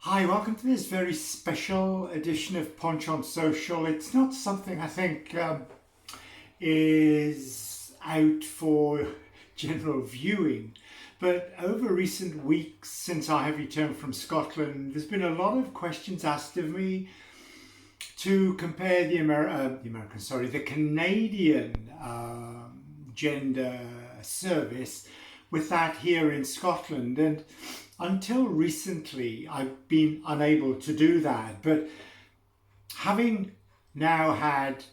Hi, welcome to this very special edition of Penchant Social. It's not something I think is out for general viewing, but over recent weeks since I have returned from Scotland, there's been a lot of questions asked of me to compare the Canadian gender service with that here in Scotland. And until recently, I've been unable to do that. But having now had,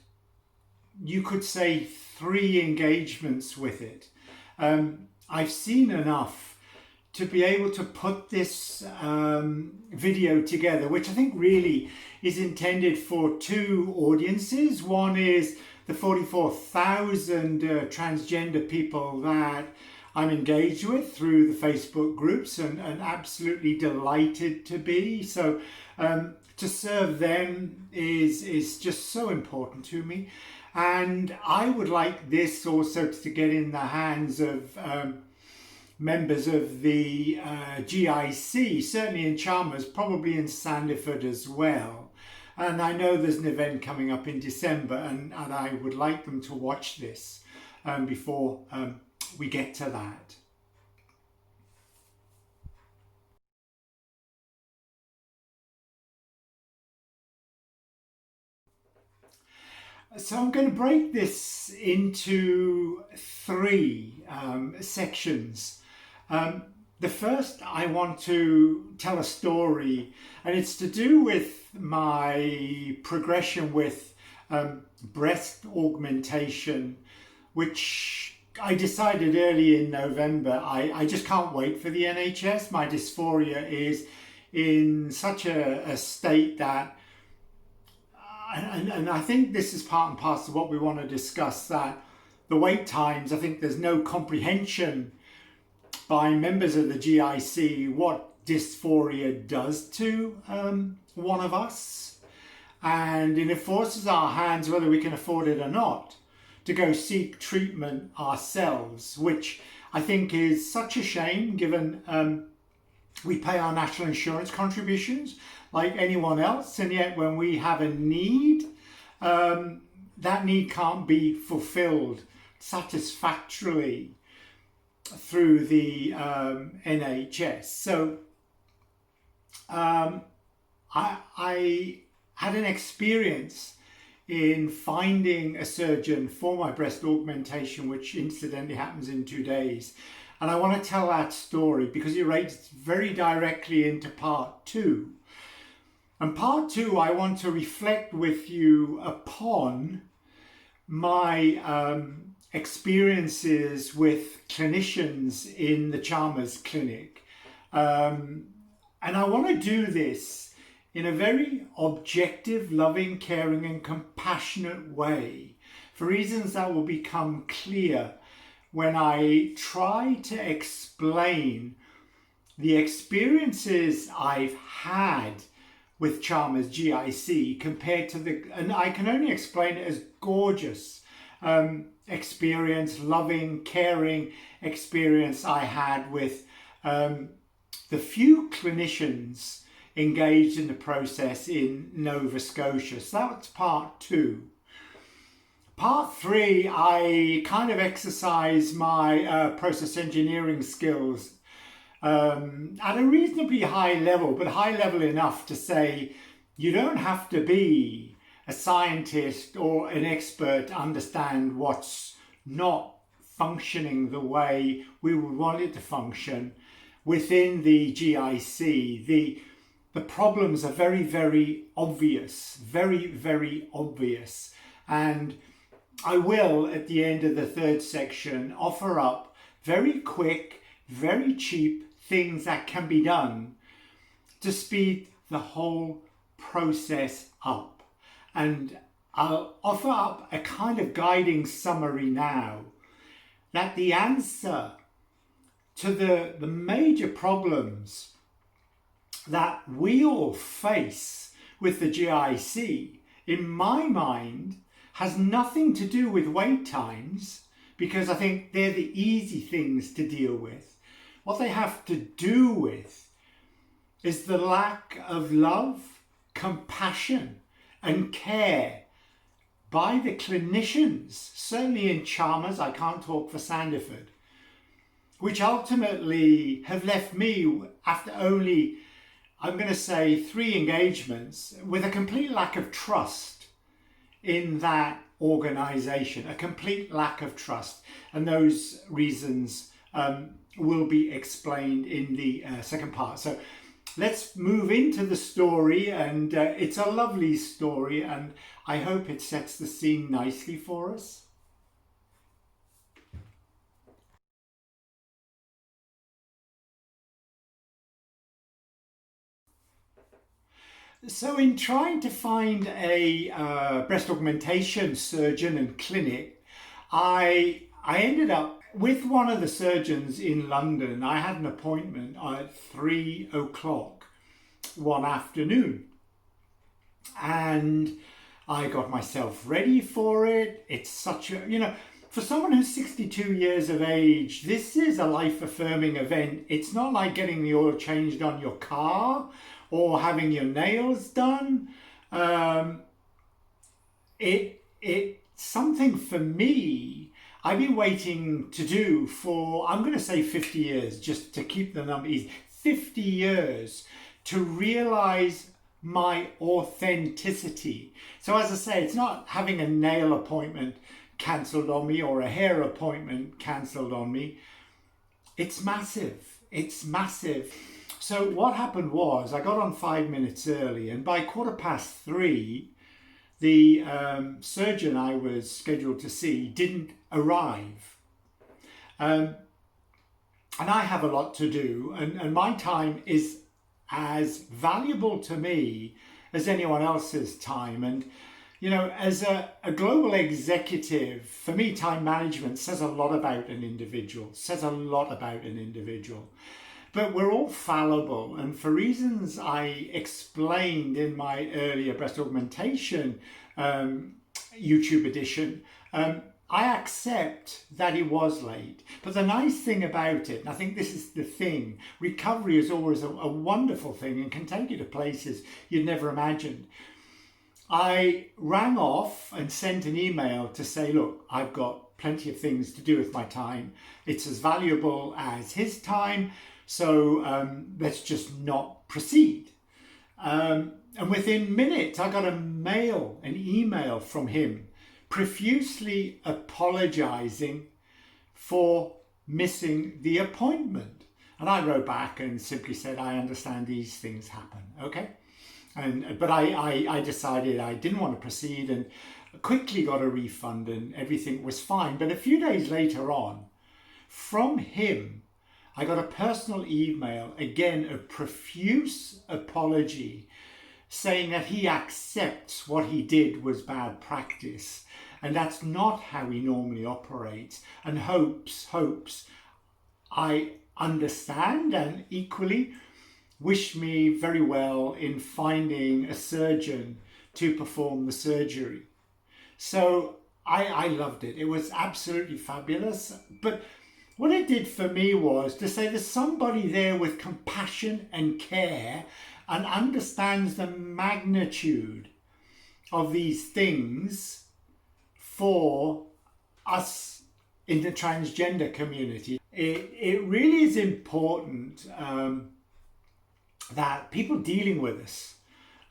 you could say, 3 engagements with it, I've seen enough to be able to put this video together, which I think really is intended for 2 audiences. One is the 44,000 transgender people that I'm engaged with through the Facebook groups and absolutely delighted to be. So to serve them is just so important to me. And I would like this also to get in the hands of members of the GIC, certainly in Chalmers, probably in Sandiford as well. And I know there's an event coming up in December, and I would like them to watch this before we get to that. So I'm going to break this into 3 sections. The first, I want to tell a story, and it's to do with my progression with breast augmentation, which I decided early in November. I just can't wait for the NHS. My dysphoria is in such a state that, and I think this is part and parcel of what we want to discuss, that the wait times, I think there's no comprehension by members of the GIC what dysphoria does to one of us, and it forces our hands, whether we can afford it or not, to go seek treatment ourselves, which I think is such a shame given we pay our national insurance contributions like anyone else, and yet when we have a need, that need can't be fulfilled satisfactorily through the NHS. So I had an experience in finding a surgeon for my breast augmentation, which incidentally happens in 2 days. And I want to tell that story because it relates very directly into part 2. And part 2, I want to reflect with you upon my experiences with clinicians in the Chalmers clinic. And I want to do this in a very objective, loving, caring and compassionate way for reasons that will become clear when I try to explain the experiences I've had with Chalmers GIC compared to and I can only explain it as gorgeous experience, loving, caring experience I had with the few clinicians engaged in the process in Nova Scotia. So that's part 2. Part 3, I kind of exercise my process engineering skills at a reasonably high level, but high level enough to say you don't have to be a scientist or an expert to understand what's not functioning the way we would want it to function within the GIC. The problems are very, very obvious, very, very obvious. And I will, at the end of the 3rd section, offer up very quick, very cheap things that can be done to speed the whole process up. And I'll offer up a kind of guiding summary now that the answer to the major problems that we all face with the GIC, in my mind, has nothing to do with wait times, because I think they're the easy things to deal with. What they have to do with is the lack of love, compassion and care by the clinicians, certainly in Chalmers, I can't talk for Sanderford, which ultimately have left me after only, I'm going to say, 3 engagements with a complete lack of trust in that organisation, a complete lack of trust. And those reasons will be explained in the second part. So let's move into the story, and it's a lovely story, and I hope it sets the scene nicely for us. So in trying to find a breast augmentation surgeon and clinic, I ended up with one of the surgeons in London. I had an appointment at 3 o'clock one afternoon, and I got myself ready for it. It's such a, you know, for someone who's 62 years of age, this is a life-affirming event. It's not like getting the oil changed on your car or having your nails done. It's something for me I've been waiting to do for, I'm going to say 50 years, just to keep the number easy, 50 years to realize my authenticity. So as I say, it's not having a nail appointment cancelled on me or a hair appointment cancelled on me. It's massive. It's massive. So what happened was I got on 5 minutes early, and by 3:15, the surgeon I was scheduled to see didn't arrive. And I have a lot to do, and my time is as valuable to me as anyone else's time. And you know, as a global executive, for me, time management says a lot about an individual, But we're all fallible, and for reasons I explained in my earlier breast augmentation YouTube edition, I accept that it was late. But the nice thing about it, and I think this is the thing, recovery is always a wonderful thing and can take you to places you'd never imagined. I rang off and sent an email to say, look, I've got plenty of things to do with my time. It's as valuable as his time, so let's just not proceed. And within minutes, I got an email from him, profusely apologizing for missing the appointment. And I wrote back and simply said, I understand these things happen, okay? But I decided I didn't want to proceed and quickly got a refund and everything was fine. But a few days later on, from him, I got a personal email, again, a profuse apology, saying that he accepts what he did was bad practice and that's not how he normally operates, and hopes I understand, and equally wish me very well in finding a surgeon to perform the surgery. So I loved it. It was absolutely fabulous. But what it did for me was to say there's somebody there with compassion and care and understands the magnitude of these things for us in the transgender community. It really is important that people dealing with us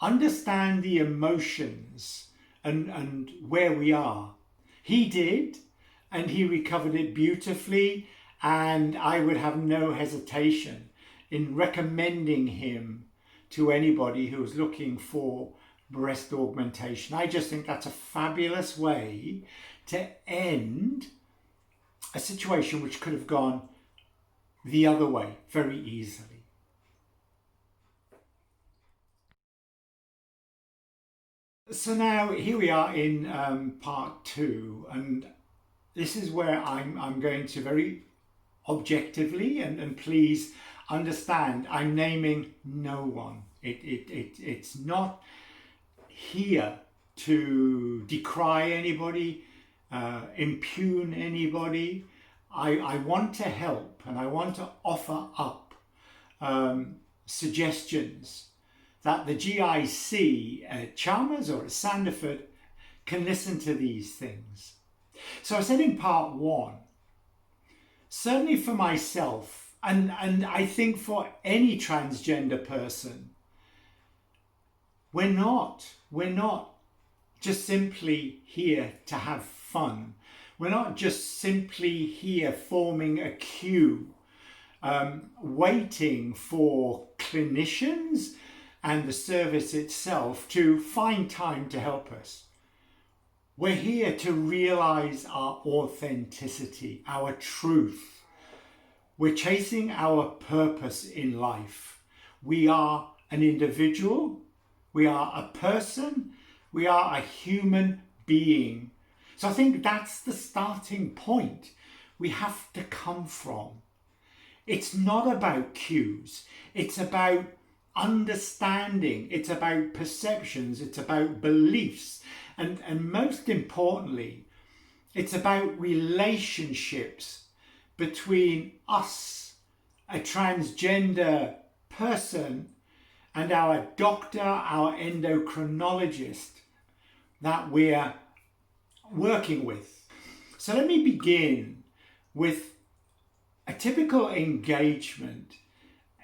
understand the emotions and where we are. He did, and he recovered it beautifully, and I would have no hesitation in recommending him to anybody who is looking for breast augmentation. I just think that's a fabulous way to end a situation which could have gone the other way very easily. So now here we are in part 2, and this is where I'm going to very objectively, and please understand, I'm naming no one. It's not here to decry anybody, impugn anybody. I want to help, and I want to offer up suggestions that the GIC at Chalmers or at Sandiford can listen to these things. So I said in part one, certainly for myself, and I think for any transgender person, we're not just simply here to have fun. We're not just simply here forming a queue, waiting for clinicians and the service itself to find time to help us. We're here to realize our authenticity, our truth. We're chasing our purpose in life. We are an individual. We are a person. We are a human being. So I think that's the starting point we have to come from. It's not about cues. It's about understanding. It's about perceptions. It's about beliefs. And most importantly, it's about relationships between us, a transgender person, and our doctor, our endocrinologist that we're working with. So let me begin with a typical engagement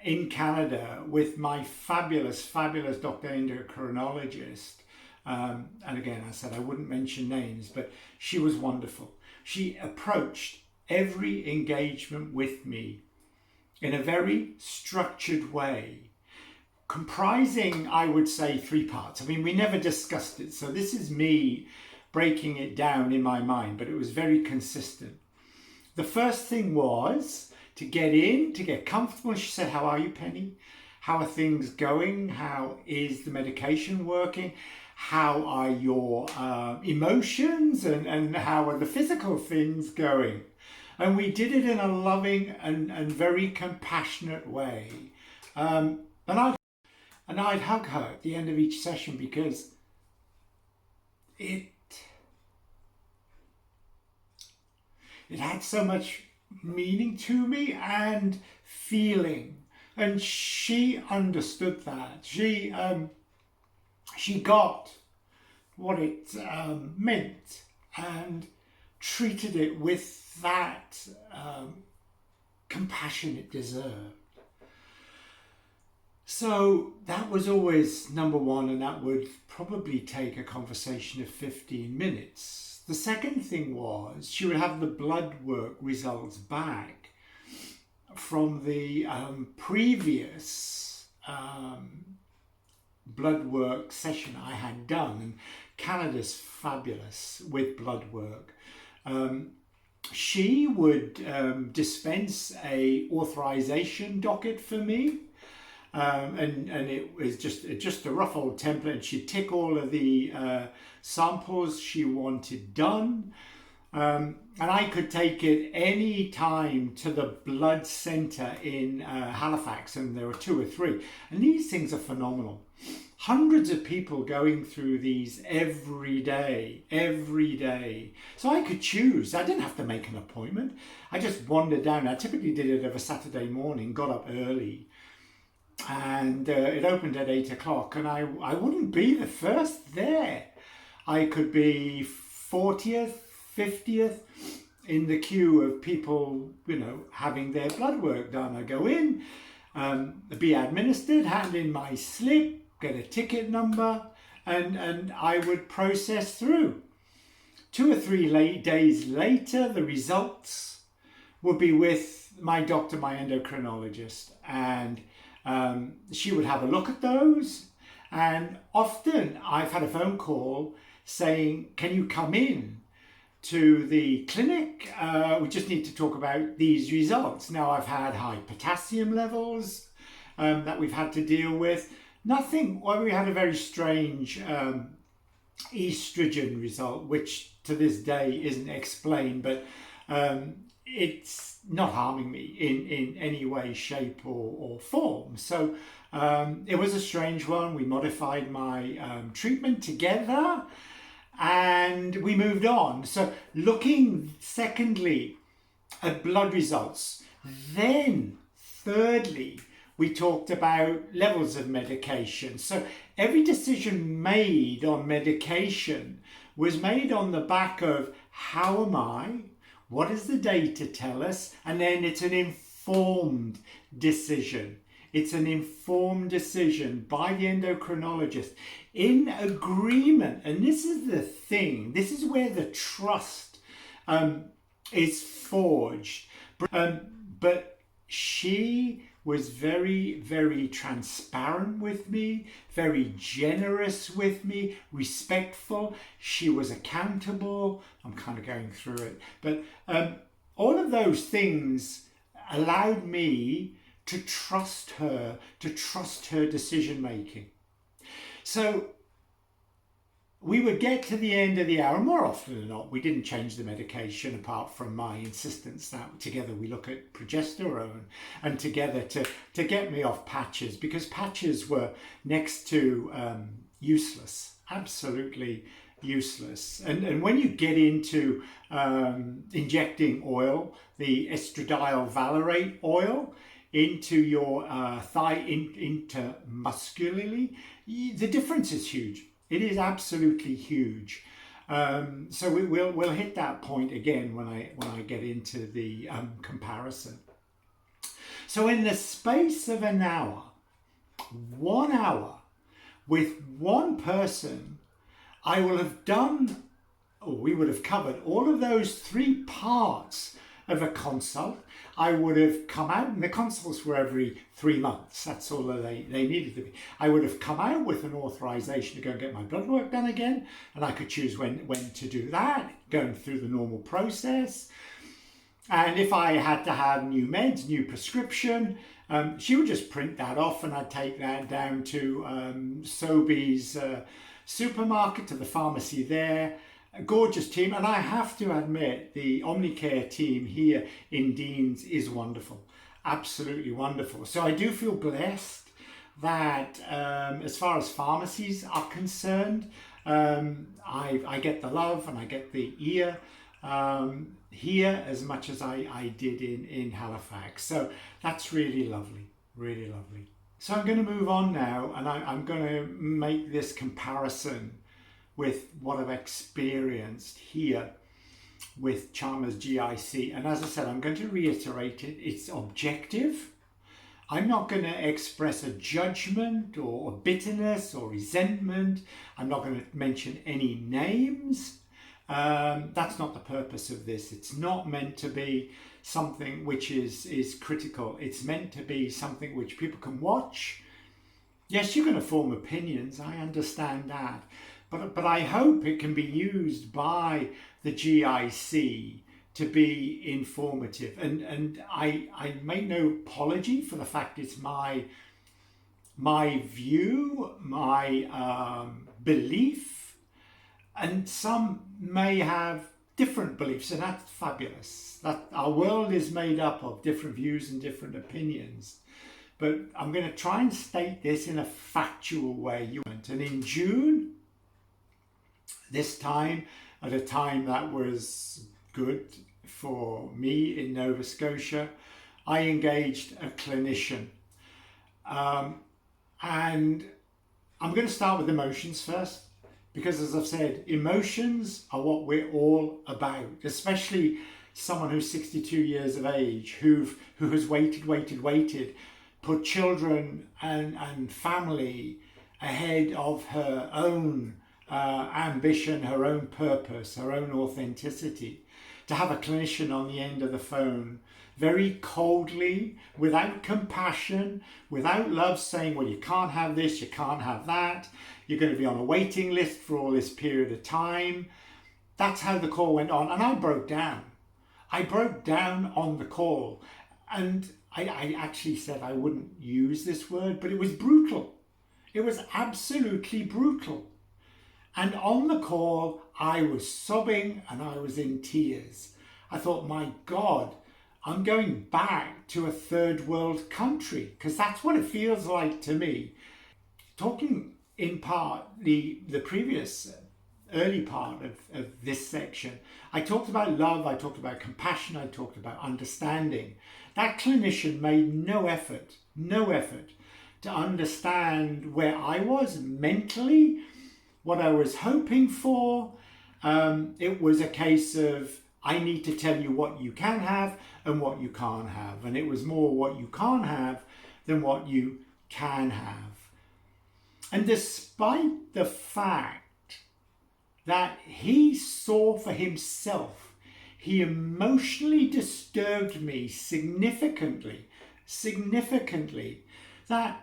in Canada with my fabulous doctor endocrinologist. And again, I said I wouldn't mention names, but she was wonderful. She approached every engagement with me in a very structured way, comprising, I would say, 3 parts. I mean, we never discussed it, so this is me breaking it down in my mind, but it was very consistent. The first thing was to get in, to get comfortable. She said, "How are you, Penny? How are things going? How is the medication working? How are your emotions and how are the physical things going?" And we did it in a loving and very compassionate way. And I'd hug her at the end of each session because it had so much meaning to me and feeling. And she understood that. She got what it meant and treated it with that compassion it deserved. So that was always number one, and that would probably take a conversation of 15 minutes. The second thing was she would have the blood work results back from the previous blood work session I had done, and Canada's fabulous with blood work. She would dispense a authorization docket for me, and it was just a rough old template. She'd tick all of the samples she wanted done, and I could take it any time to the blood centre in Halifax, and there were 2 or 3, and these things are phenomenal. Hundreds of people going through these every day. So I could choose. I didn't have to make an appointment. I just wandered down. I typically did it of a Saturday morning, got up early, and it opened at 8 o'clock, and I wouldn't be the first there. I could be 40th, 50th in the queue of people, having their blood work done. I go in, be administered, hand in my slip, get a ticket number, and I would process through. 2 or 3 days later, the results would be with my doctor, my endocrinologist, and she would have a look at those. And often I've had a phone call saying, "Can you come in to the clinic? We just need to talk about these results." Now, I've had high potassium levels that we've had to deal with. Nothing, well, we had a very strange estrogen result, which to this day isn't explained, but it's not harming me in any way, shape or form. So it was a strange one. We modified my treatment together and we moved on. So looking secondly at blood results, then thirdly, We talked about levels of medication. So every decision made on medication was made on the back of how am I, what does the data tell us, and then it's an informed decision. It's an informed decision by the endocrinologist in agreement. And this is the thing, this is where the trust is forged. But she was very, very transparent with me, very generous with me, respectful. She was accountable. I'm kind of going through it. But all of those things allowed me to trust her decision making. So we would get to the end of the hour, more often than not, we didn't change the medication apart from my insistence that together we look at progesterone and together to get me off patches, because patches were next to useless, absolutely useless. And when you get into injecting oil, the estradiol valerate oil, into your thigh, intermuscularly, the difference is huge. It is absolutely huge. So we'll hit that point again when I get into the comparison. So in the space of an hour, 1 hour, with one person, I will have done, or we would have covered all of those 3 parts of a consult. I would have come out, and the consults were every 3 months. That's all they needed to be. I would have come out with an authorization to go and get my blood work done again, and I could choose when to do that, going through the normal process. And if I had to have new meds, new prescription, she would just print that off, and I'd take that down to Sobeys supermarket, to the pharmacy there. A gorgeous team, and I have to admit the Omnicare team here in Deans is wonderful, absolutely wonderful. So I do feel blessed that as far as pharmacies are concerned, I get the love and I get the ear here as much as I did in Halifax. So that's really lovely, really lovely. So I'm going to move on now, and I'm going to make this comparison with what I've experienced here with Chalmers GIC. And as I said, I'm going to reiterate it. It's objective. I'm not going to express a judgment or bitterness or resentment. I'm not going to mention any names. That's not the purpose of this. It's not meant to be something which is critical. It's meant to be something which people can watch. Yes, you're going to form opinions. I understand that. But I hope it can be used by the GIC to be informative. And I make no apology for the fact it's my view, my belief, and some may have different beliefs, and that's fabulous. That our world is made up of different views and different opinions. But I'm going to try and state this in a factual way. And in June, this time, at a time that was good for me in Nova Scotia, I engaged a clinician. And I'm going to start with emotions first, because as I've said, emotions are what we're all about, especially someone who's 62 years of age, who has waited, put children and family ahead of her own ambition, her own purpose, her own authenticity. To have a clinician on the end of the phone, very coldly, without compassion, without love, saying, well, you can't have this, you can't have that, you're going to be on a waiting list for all this period of time. That's how the call went on, and I broke down. I broke down on the call, and I actually said I wouldn't use this word, but it was brutal. It was absolutely brutal. And on the call, I was sobbing and I was in tears. I thought, my God, I'm going back to a third world country, because that's what it feels like to me. Talking in part, the previous early part of this section, I talked about love, I talked about compassion, I talked about understanding. That clinician made no effort to understand where I was mentally, what I was hoping for. It was a case of, I need to tell you what you can have and what you can't have. And it was more what you can't have than what you can have. And despite the fact that he saw for himself, he emotionally disturbed me significantly, that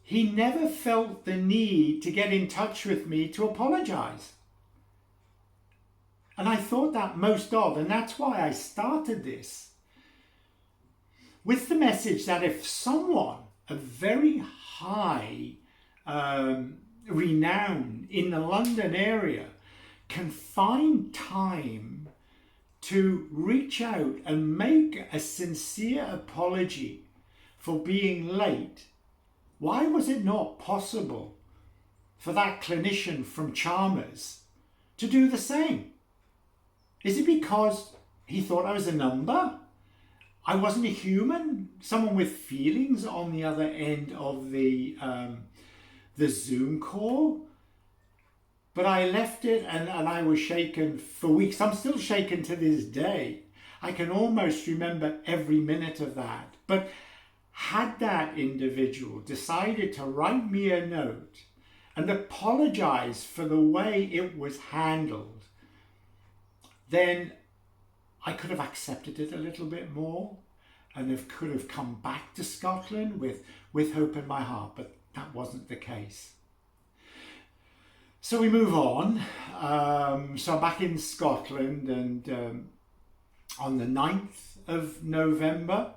he never felt the need to get in touch with me to apologize. And I thought that most odd, and that's why I started this with the message that if someone of very high renown in the London area can find time to reach out and make a sincere apology for being late, why was it not possible for that clinician from Chalmers to do the same? Is it because he thought I was a number? I wasn't a human? Someone with feelings on the other end of the Zoom call? But I left it and I was shaken for weeks. I'm still shaken to this day. I can almost remember every minute of that. But had that individual decided to write me a note and apologize for the way it was handled, then I could have accepted it a little bit more and could have come back to Scotland with hope in my heart, but that wasn't the case. So we move on. So I'm back in Scotland, and on the 9th of November,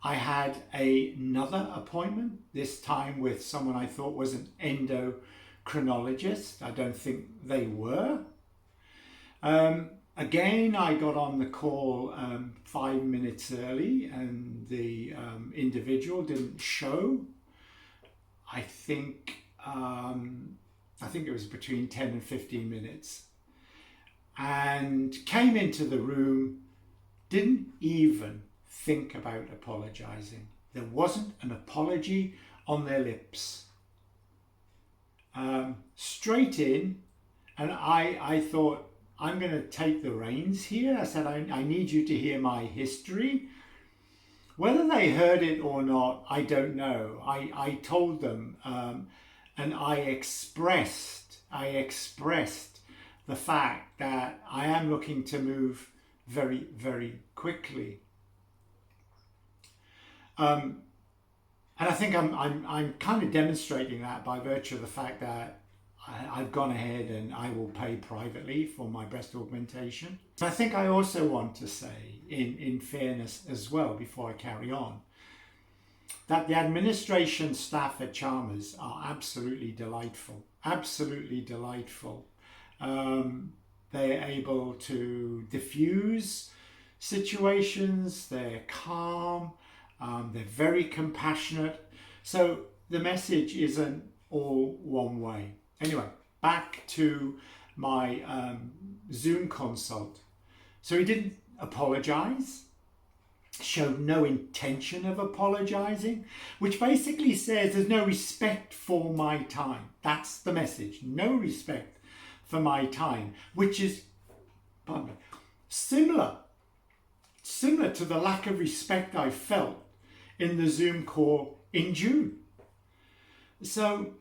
I had another appointment, this time with someone I thought was an endocrinologist. I don't think they were. Again, I got on the call 5 minutes early, and the individual didn't show. I think it was between 10 and 15 minutes, and came into the room, didn't even think about apologizing. There wasn't an apology on their lips. Straight in, and I thought, I'm going to take the reins here. I said, I need you to hear my history. Whether they heard it or not, I don't know. I told them, and I expressed the fact that I am looking to move very, very quickly. And I think I'm kind of demonstrating that by virtue of the fact that I've gone ahead and I will pay privately for my breast augmentation. I think I also want to say, in fairness as well, before I carry on, that the administration staff at Chalmers are absolutely delightful, absolutely delightful. They're able to diffuse situations, they're calm, they're very compassionate. So the message isn't all one way. Anyway, back to my Zoom consult. So he didn't apologize, showed no intention of apologizing, which basically says there's no respect for my time. That's the message. No respect for my time, which is similar to the lack of respect I felt in the Zoom call in June. So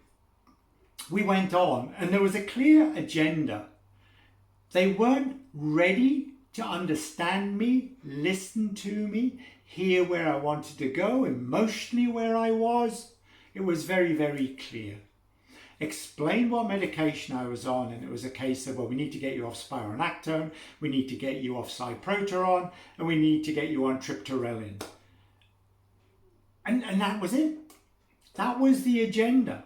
we went on, and there was a clear agenda. They weren't ready to understand me, listen to me, hear where I wanted to go, emotionally where I was. It was very, very clear. Explained what medication I was on, and it was a case of, well, we need to get you off spironolactone, we need to get you off cyproteron, and we need to get you on triptorelin. And that was it. That was the agenda.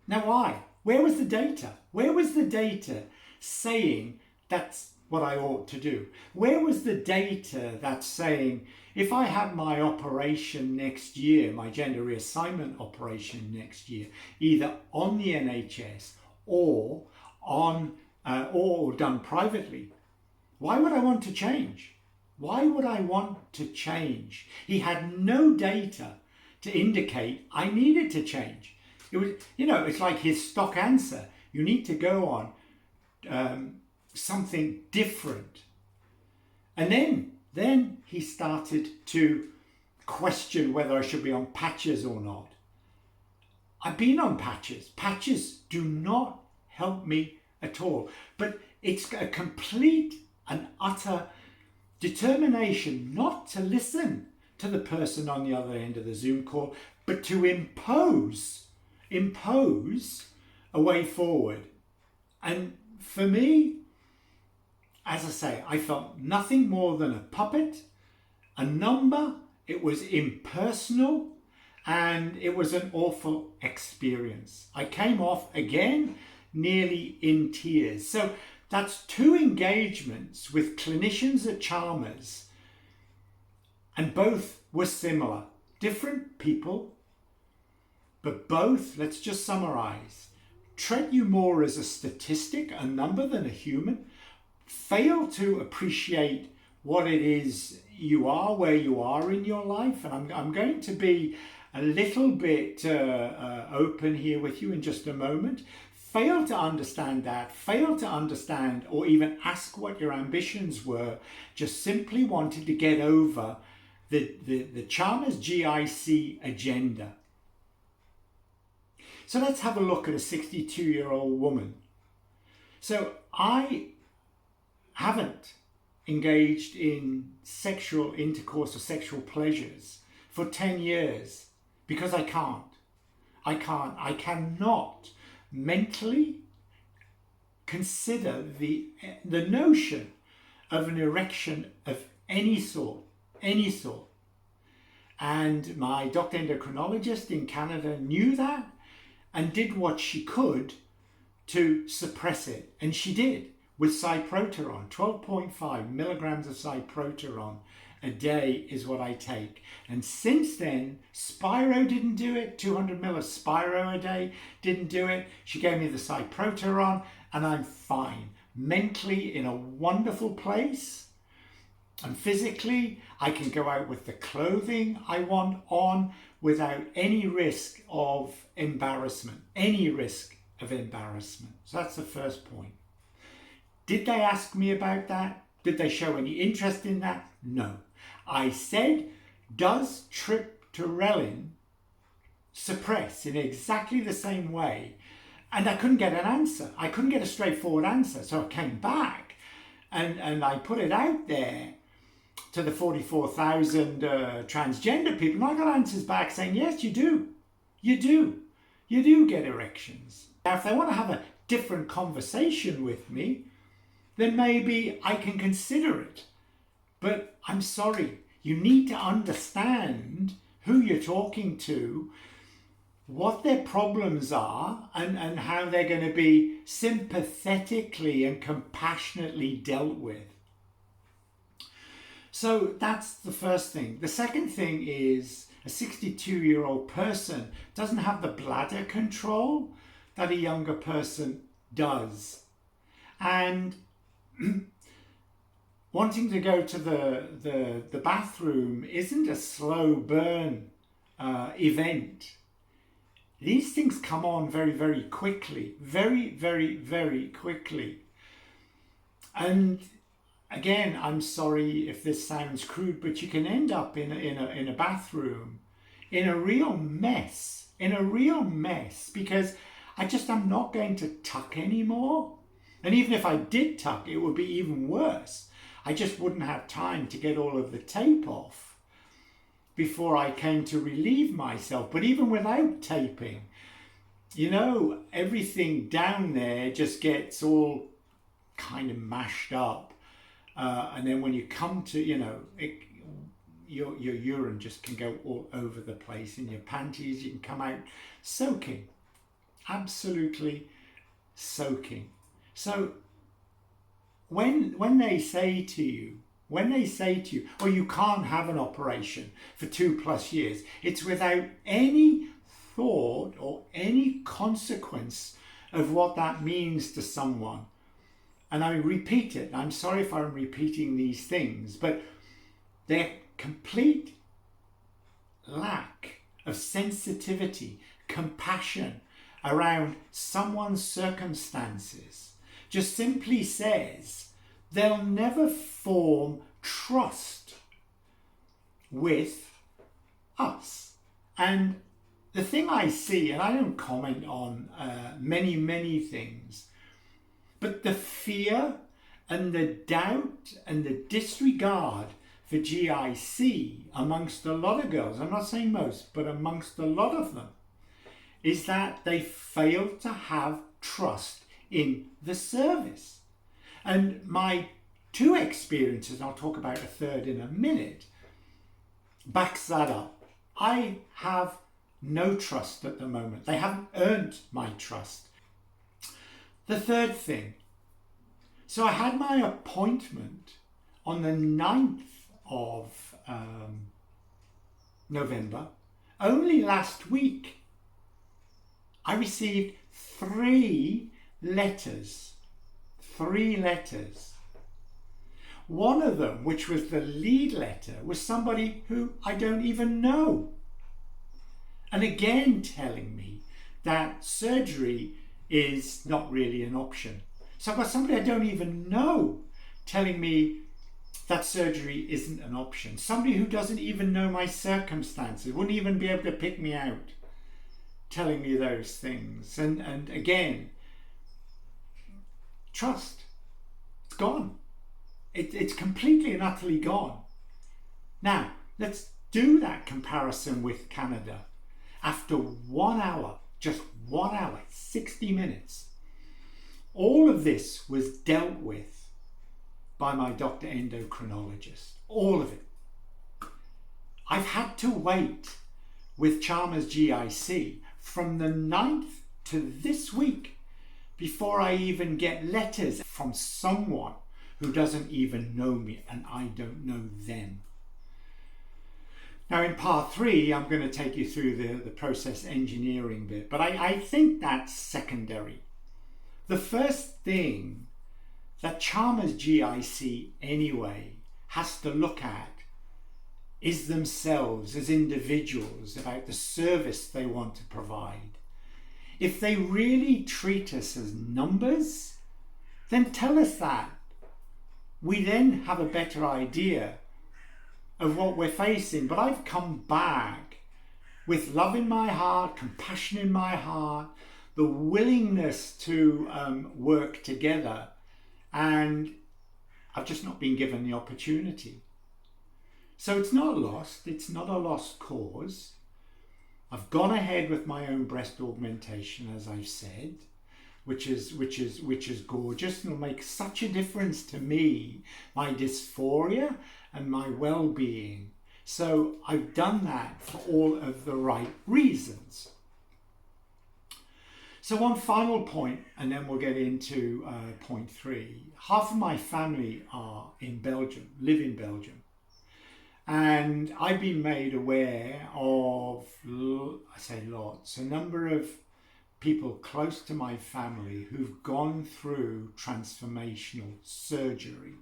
Now why? Where was the data? Where was the data saying that's what I ought to do? Where was the data that's saying if I have my operation next year, my gender reassignment operation next year, either on the NHS or or done privately. Why would I want to change? Why would I want to change? He had no data to indicate I needed to change. It was, it's like his stock answer. You need to go on something different. And then he started to question whether I should be on patches or not. I've been on patches. Patches do not help me at all. But it's a complete and utter determination not to listen to the person on the other end of the Zoom call, but to impose a way forward. And for me, as I say, I felt nothing more than a puppet, a number. It was impersonal, and it was an awful experience. I came off again nearly in tears. So that's 2 engagements with clinicians at Chalmers, and both were similar. Different people, but both, let's just summarize, treat you more as a statistic, a number, than a human, fail to appreciate what it is you are, where you are in your life. And I'm going to be a little bit open here with you in just a moment. Fail to understand that, fail to understand or even ask what your ambitions were, just simply wanted to get over the Chalmers GIC agenda. So let's have a look at a 62-year-old woman. So I haven't engaged in sexual intercourse or sexual pleasures for 10 years because I cannot mentally consider the notion of an erection of any sort. And my doctor endocrinologist in Canada knew that and did what she could to suppress it. And she did with cyproteron. 12.5 milligrams of cyproteron a day is what I take. And since then, Spiro didn't do it. 200 mil of Spiro a day didn't do it. She gave me the cyproteron and I'm fine. Mentally in a wonderful place. And physically, I can go out with the clothing I want on without any risk of embarrassment. So that's the first point. Did they ask me about that? Did they show any interest in that? No. I said, does triptorelin suppress in exactly the same way? And I couldn't get an answer. I couldn't get a straightforward answer. So I came back and I put it out there to the 44,000 transgender people. And I got answers back saying, yes, you do. You do get erections. Now, if they want to have a different conversation with me, then maybe I can consider it. But I'm sorry, you need to understand who you're talking to, what their problems are, and how they're going to be sympathetically and compassionately dealt with. So that's the first thing. The second thing is a 62-year-old person doesn't have the bladder control that a younger person does. And wanting to go to the bathroom isn't a slow burn event. These things come on very, very quickly, very, very, very quickly. And again, I'm sorry if this sounds crude, but you can end up in a bathroom in a real mess, because I'm not going to tuck anymore. And even if I did tuck, it would be even worse. I just wouldn't have time to get all of the tape off before I came to relieve myself. But even without taping, everything down there just gets all kind of mashed up. And then when you come to, your urine just can go all over the place in your panties. You can come out soaking, absolutely soaking. So when they say to you, oh, you can't have an operation for 2+ years, it's without any thought or any consequence of what that means to someone. And I repeat it. I'm sorry if I'm repeating these things, but their complete lack of sensitivity, compassion around someone's circumstances just simply says they'll never form trust with us. And the thing I see, and I don't comment on many things, but the fear and the doubt and the disregard for GIC amongst a lot of girls, I'm not saying most, but amongst a lot of them, is that they fail to have trust in the service. And my two experiences, and I'll talk about a third in a minute, backs that up. I have no trust at the moment. They haven't earned my trust. The third thing, so I had my appointment on the 9th of November. Only last week I received 3 letters. 3 letters. One of them, which was the lead letter, was somebody who I don't even know. And again telling me that surgery is not really an option. So I've got somebody I don't even know telling me that surgery isn't an option. Somebody who doesn't even know my circumstances, wouldn't even be able to pick me out, telling me those things. And again, trust, it's gone. It's completely and utterly gone. Now, let's do that comparison with Canada. After 1 hour, just 1 hour, 60 minutes, all of this was dealt with by my doctor endocrinologist. All of it. I've had to wait with Chalmers GIC from the 9th to this week before I even get letters from someone who doesn't even know me and I don't know them. Now in part 3, I'm going to take you through the process engineering bit, but I think that's secondary. The first thing that Chalmers GIC anyway has to look at is themselves as individuals, about the service they want to provide. If they really treat us as numbers, then tell us that. We then have a better idea of what we're facing. But I've come back with love in my heart, compassion in my heart, the willingness to work together, and I've just not been given the opportunity. So it's not lost, it's not a lost cause. I've gone ahead with my own breast augmentation, as I've said, which is gorgeous, and will make such a difference to me, my dysphoria and my well-being. So I've done that for all of the right reasons. So one final point, and then we'll get into point 3. Half of my family are in Belgium, live in Belgium. And I've been made aware of, I say lots, a number of people close to my family who've gone through transformational surgery,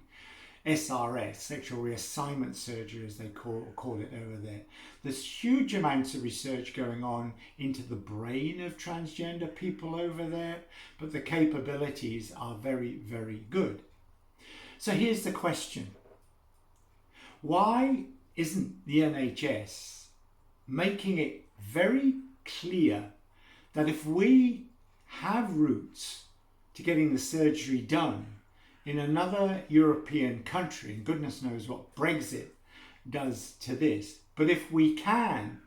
SRS, sexual reassignment surgery as they call it over there. There's huge amounts of research going on into the brain of transgender people over there, but the capabilities are very, very good. So here's the question. Why isn't the NHS making it very clear that if we have routes to getting the surgery done in another European country, and goodness knows what Brexit does to this, but if we can,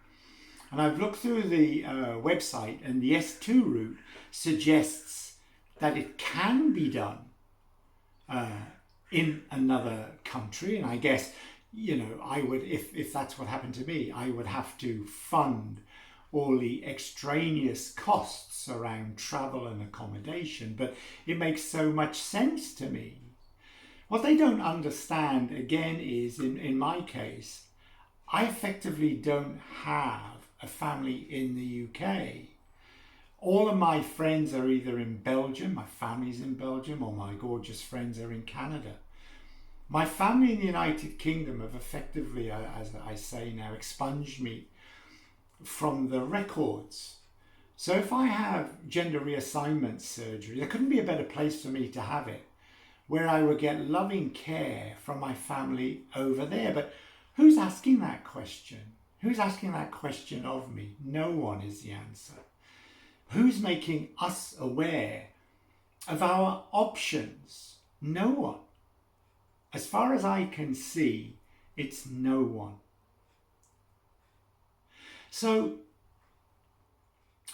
and I've looked through the website, and the S2 route suggests that it can be done in another country, and I guess, you know, I would, if that's what happened to me, I would have to fund all the extraneous costs around travel and accommodation, but it makes so much sense to me. What they don't understand, again, is in my case, I effectively don't have a family in the UK. All of my friends are either in Belgium, my family's in Belgium, or my gorgeous friends are in Canada. My family in the United Kingdom have effectively, as I say now, expunged me from the records. So if I have gender reassignment surgery, there couldn't be a better place for me to have it, where I would get loving care from my family over there. But who's asking that question? Who's asking that question of me? No one is the answer. Who's making us aware of our options? No one. As far as I can see, it's no one. So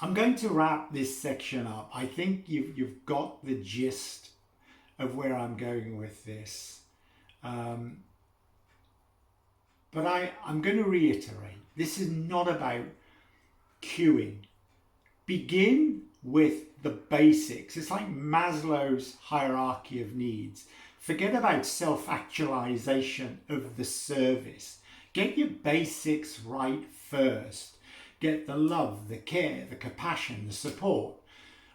I'm going to wrap this section up. I think you've got the gist of where I'm going with this. But I'm going to reiterate, this is not about queuing. Begin with the basics. It's like Maslow's hierarchy of needs. Forget about self-actualization of the service. Get your basics right first. Get the love, the care, the compassion, the support.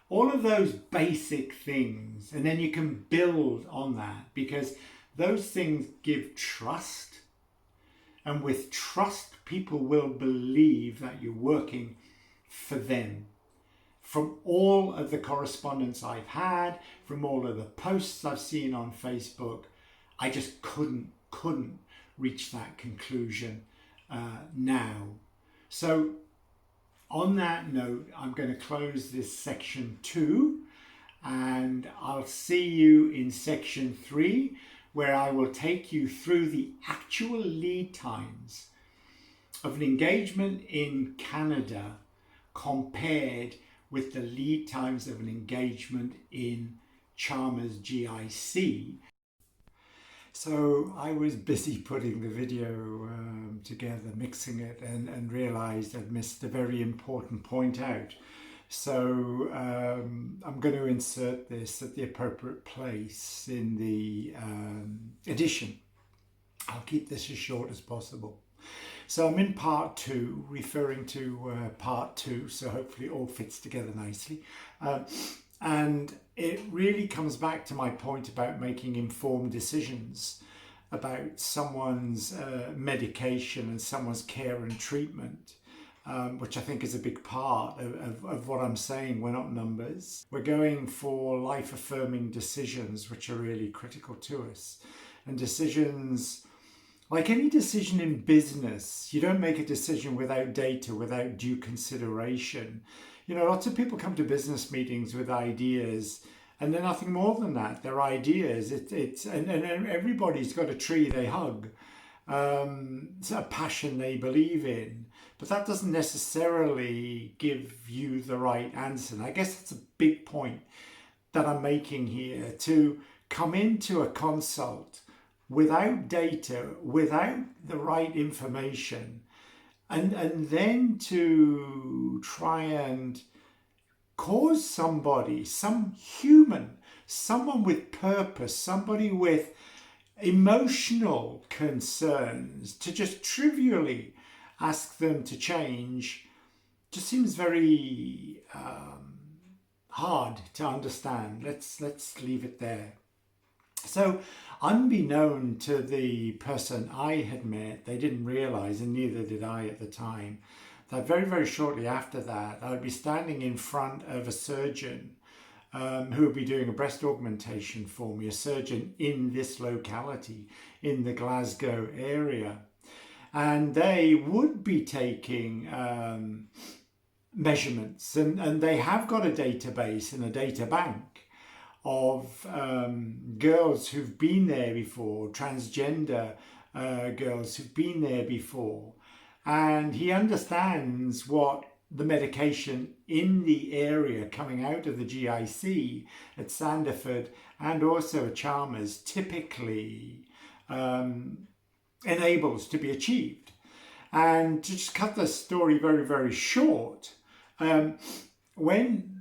All of those basic things. And then you can build on that, because those things give trust. And with trust, people will believe that you're working for them. From all of the correspondence I've had, from all of the posts I've seen on Facebook, I just couldn't reach that conclusion now. So on that note, I'm going to close this section 2, and I'll see you in section 3, where I will take you through the actual lead times of an engagement in Canada compared with the lead times of an engagement in Chalmers GIC. So I was busy putting the video together, mixing it, and realised I'd missed a very important point out. So I'm going to insert this at the appropriate place in the edition. I'll keep this as short as possible. So I'm in part 2, referring to part 2, so hopefully it all fits together nicely. And it really comes back to my point about making informed decisions about someone's medication and someone's care and treatment, which I think is a big part of what I'm saying. We're not numbers. We're going for life-affirming decisions, which are really critical to us. And decisions, like any decision in business, you don't make a decision without data, without due consideration. You know, lots of people come to business meetings with ideas, and they're nothing more than that. They're ideas. And everybody's got a tree they hug. It's a passion they believe in, but that doesn't necessarily give you the right answer. And I guess that's a big point that I'm making here. To come into a consult without data, without the right information, and then to try and cause somebody, some human, someone with purpose, somebody with emotional concerns, to just trivially ask them to change, just seems very hard to understand. Let's leave it there. So unbeknown to the person I had met, they didn't realise, and neither did I at the time, that very, very shortly after that, I would be standing in front of a surgeon who would be doing a breast augmentation for me, a surgeon in this locality, in the Glasgow area. And they would be taking measurements, and they have got a database and a data bank of girls who've been there before, transgender girls who've been there before. And he understands what the medication in the area coming out of the GIC at Sanderford and also at Chalmers typically enables to be achieved. And to just cut the story very, very short, when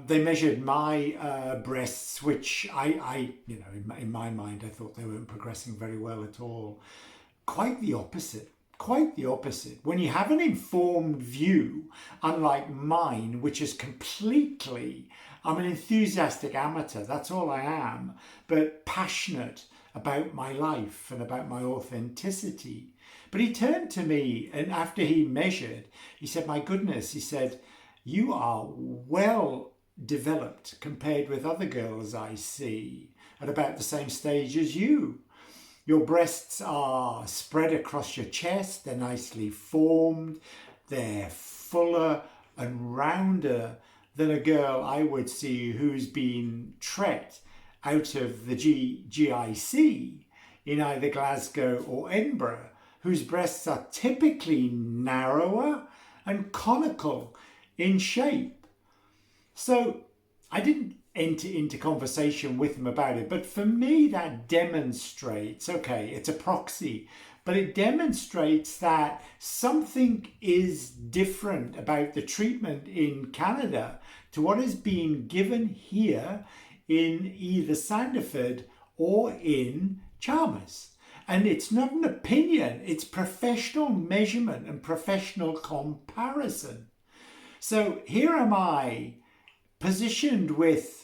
they measured my breasts, which I you know, in my mind, I thought they weren't progressing very well at all. Quite the opposite. quite the opposite. When you have an informed view, unlike mine, which is completely, I'm an enthusiastic amateur, that's all I am, but passionate about my life and about my authenticity. But he turned to me, and after he measured, he said, my goodness, he said, you are well developed compared with other girls I see at about the same stage as you. Your breasts are spread across your chest, they're nicely formed, they're fuller and rounder than a girl I would see who's been trekked out of the GIC in either Glasgow or Edinburgh, whose breasts are typically narrower and conical in shape. So I didn't enter into conversation with him about it, but for me that demonstrates, okay, it's a proxy, but it demonstrates that something is different about the treatment in Canada to what is being given here in either Sandiford or in Chalmers. And it's not an opinion, it's professional measurement and professional comparison. So here am I, positioned with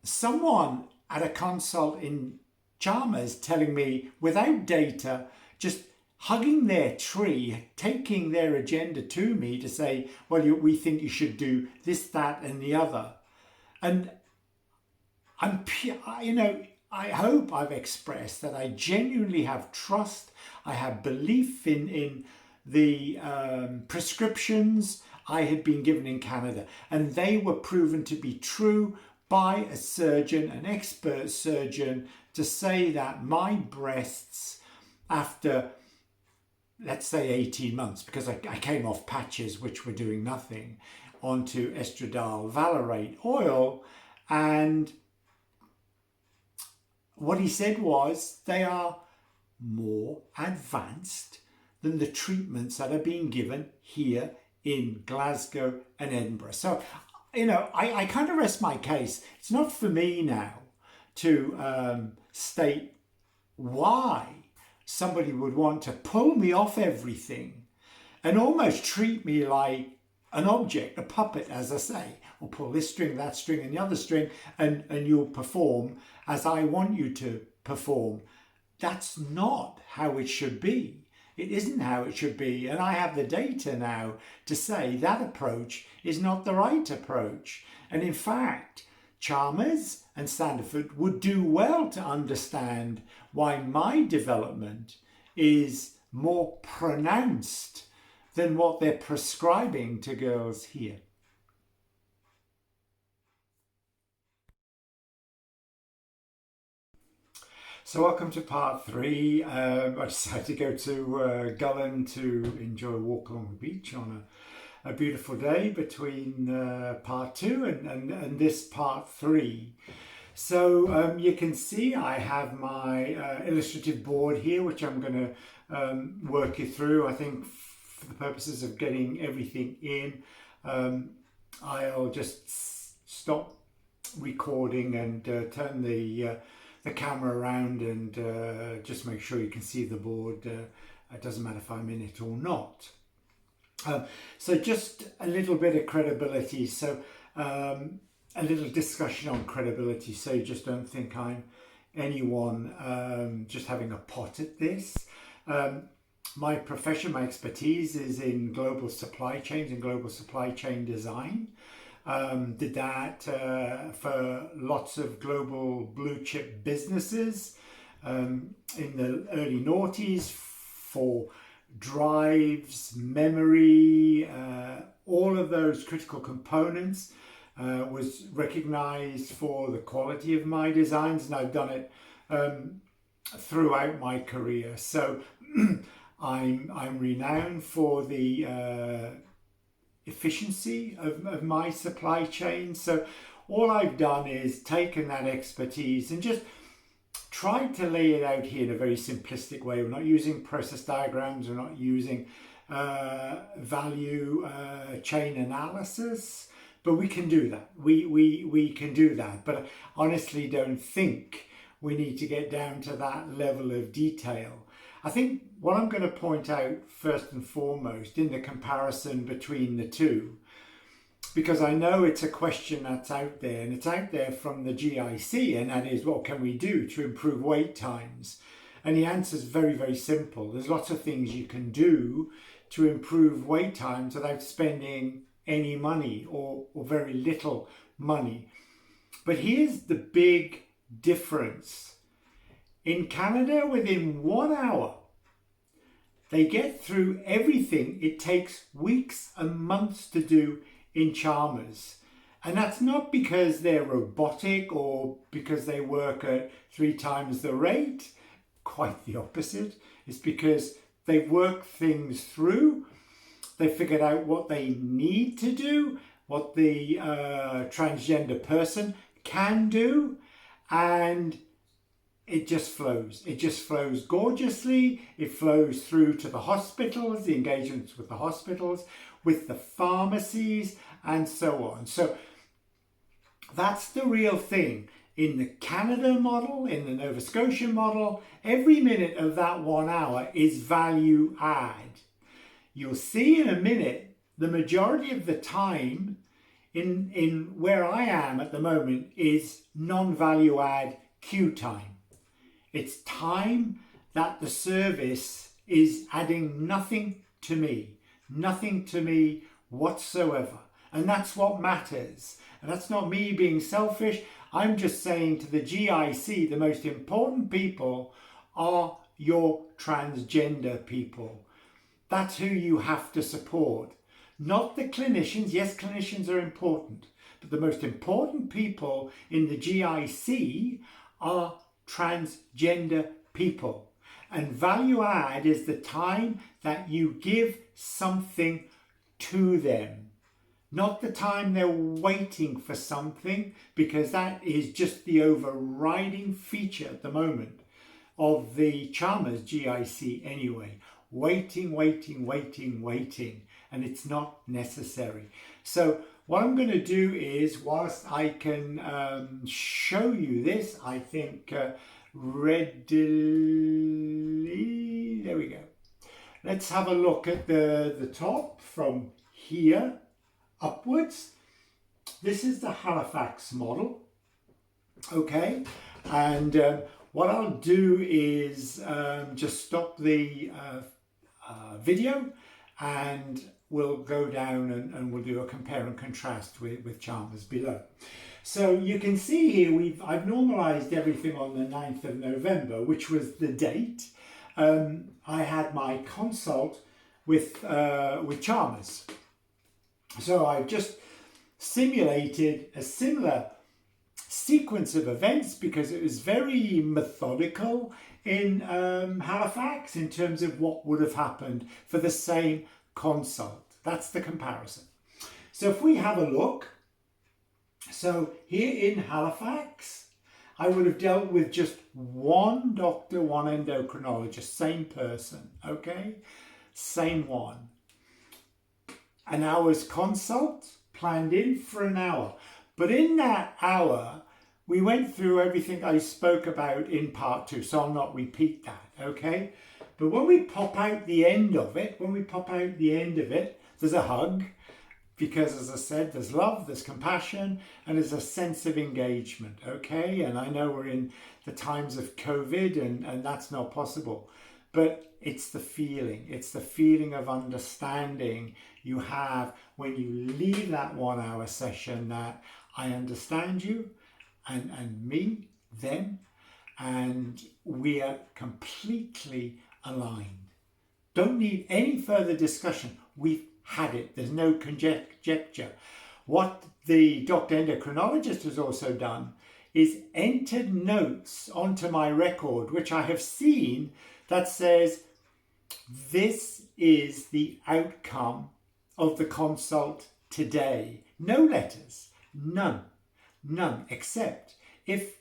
someone at a consult in Chalmers telling me without data, just hugging their tree, taking their agenda to me to say, well, we think you should do this, that, and the other. And I hope I've expressed that I genuinely have trust. I have belief in the prescriptions I had been given in Canada, and they were proven to be true by a surgeon, an expert surgeon, to say that my breasts, after, let's say 18 months, because I came off patches which were doing nothing, onto estradiol valerate oil, and what he said was they are more advanced than the treatments that are being given here in Glasgow and Edinburgh. So, I kind of rest my case. It's not for me now to state why somebody would want to pull me off everything and almost treat me like an object, a puppet, as I say, or pull this string, that string, and the other string, and you'll perform as I want you to perform. That's not how it should be. It isn't how it should be. And I have the data now to say that approach is not the right approach. And in fact, Chalmers and Sandiford would do well to understand why my development is more pronounced than what they're prescribing to girls here. So welcome to part 3. I decided to go to Gullen to enjoy a walk along the beach on a beautiful day between part 2 and this part 3. So you can see I have my illustrative board here, which I'm going to work you through. I think for the purposes of getting everything in, I'll just stop recording and turn the camera around and just make sure you can see the board. It doesn't matter if I'm in it or not. So just a little bit of credibility. So a little discussion on credibility. So you just don't think I'm anyone just having a pot at this. My profession, my expertise is in global supply chains and global supply chain design. Did that for lots of global blue chip businesses in the early noughties for drives, memory, all of those critical components. Was recognized for the quality of my designs, and I've done it throughout my career. So I'm renowned for the efficiency of my supply chain. So all I've done is taken that expertise and just tried to lay it out here in a very simplistic way. We're not using process diagrams, we're not using value chain analysis, but we can do that. We can do that, but I honestly don't think we need to get down to that level of detail. I think what I'm going to point out first and foremost in the comparison between the two, because I know it's a question that's out there, and it's out there from the GIC, and that is, what can we do to improve wait times? And the answer is very, very simple. There's lots of things you can do to improve wait times without spending any money or very little money. But here's the big difference. In Canada, within 1 hour, they get through everything it takes weeks and months to do in Chalmers. And that's not because they're robotic or because they work at 3 times the rate. Quite the opposite. It's because they've worked things through. They figured out what they need to do, what the transgender person can do, and it just flows. It just flows gorgeously. It flows through to the hospitals, the engagements with the hospitals, with the pharmacies, and so on. So that's the real thing. In the Canada model, in the Nova Scotia model, every minute of that 1 hour is value add. You'll see in a minute, the majority of the time in where I am at the moment is non-value add queue time. It's time that the service is adding nothing to me whatsoever. And that's what matters. And that's not me being selfish. I'm just saying to the GIC, the most important people are your transgender people. That's who you have to support. Not the clinicians. Yes, clinicians are important. But the most important people in the GIC are transgender people. And value add is the time that you give something to them. Not the time they're waiting for something, because that is just the overriding feature at the moment of the Chalmers GIC anyway. Waiting, and it's not necessary. So what I'm going to do is, whilst I can show you this, I think readily, there we go. Let's have a look at the top from here upwards. This is the Halifax model, okay, and what I'll do is just stop the video, and we'll go down and we'll do a compare and contrast with Chalmers below. So you can see here I've normalized everything on the 9th of November, which was the date. I had my consult with Chalmers. So I've just simulated a similar sequence of events because it was very methodical in Halifax in terms of what would have happened for the same consult. That's the comparison. So if we have a look, so here in Halifax, I would have dealt with just one doctor, one endocrinologist, same person, okay? Same one. An hour's consult planned in for an hour. But in that hour, we went through everything I spoke about in part 2, so I'll not repeat that, okay? But when we pop out the end of it, there's a hug, because as I said, there's love, there's compassion, and there's a sense of engagement, okay? And I know we're in the times of COVID and that's not possible, but it's the feeling of understanding you have when you leave that 1 hour session, that I understand you and me, them, and we are completely aligned. Don't need any further discussion. We've had it. There's no conjecture. What the doctor endocrinologist has also done is entered notes onto my record, which I have seen, that says, this is the outcome of the consult today. No letters, none, except if